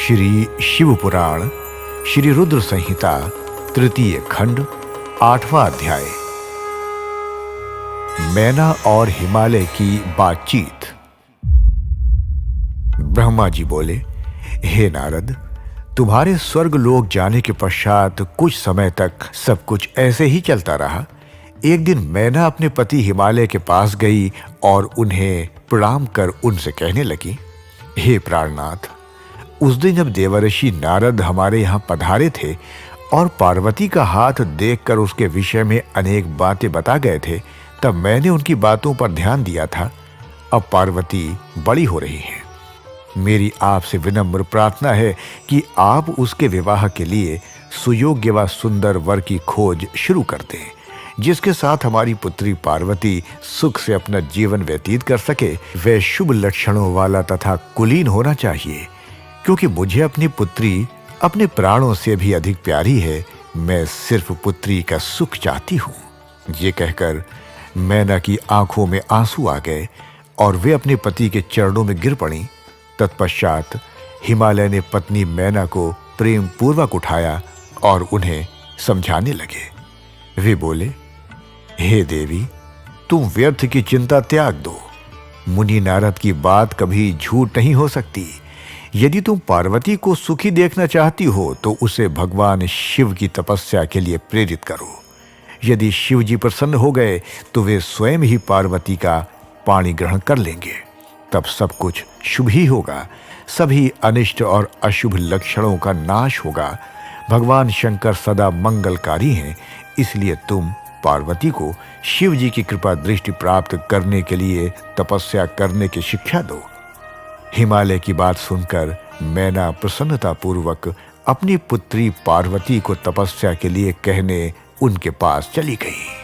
श्री शिव पुराण श्री रुद्र संहिता तृतीय खंड 8वां अध्याय। मैना और हिमालय की बातचीत। ब्रह्मा जी बोले, हे नारद, तुम्हारे स्वर्ग लोक जाने के पश्चात कुछ समय तक सब कुछ ऐसे ही चलता रहा। एक दिन मैना अपने पति हिमालय के पास गई और उन्हें प्रणाम कर उनसे कहने लगी, हे प्राणनाथ, उस दिन जब देवर्षि नारद हमारे यहाँ पधारे थे और पार्वती का हाथ देखकर उसके विषय में अनेक बातें बता गए थे, तब मैंने उनकी बातों पर ध्यान दिया था। अब पार्वती बड़ी हो रही है। मेरी आपसे विनम्र प्रार्थना है कि आप उसके विवाह के लिए सुयोग्य व सुंदर वर की खोज शुरू कर दें, जिसके साथ हमारी पुत्री पार्वती सुख से अपना जीवन व्यतीत कर सके। वह शुभ लक्षणों वाला तथा कुलीन होना चाहिए, क्योंकि मुझे अपनी पुत्री अपने प्राणों से भी अधिक प्यारी है। मैं सिर्फ पुत्री का सुख चाहती हूँ। ये कहकर मैना की आंखों में आंसू आ गए और वे अपने पति के चरणों में गिर पड़ी। तत्पश्चात हिमालय ने पत्नी मैना को प्रेम पूर्वक उठाया और उन्हें समझाने लगे। वे बोले, हे देवी, तुम व्यर्थ की चिंता त्याग दो। मुनि नारद की बात कभी झूठ नहीं हो सकती। यदि तुम पार्वती को सुखी देखना चाहती हो तो उसे भगवान शिव की तपस्या के लिए प्रेरित करो। यदि शिव जी प्रसन्न हो गए तो वे स्वयं ही पार्वती का पाणी ग्रहण कर लेंगे। तब सब कुछ शुभ ही होगा। सभी अनिष्ट और अशुभ लक्षणों का नाश होगा। भगवान शंकर सदा मंगलकारी हैं, इसलिए तुम पार्वती को शिव जी की कृपा दृष्टि प्राप्त करने के लिए तपस्या करने की शिक्षा दो। हिमालय की बात सुनकर मैना प्रसन्नता पूर्वक अपनी पुत्री पार्वती को तपस्या के लिए कहने उनके पास चली गई।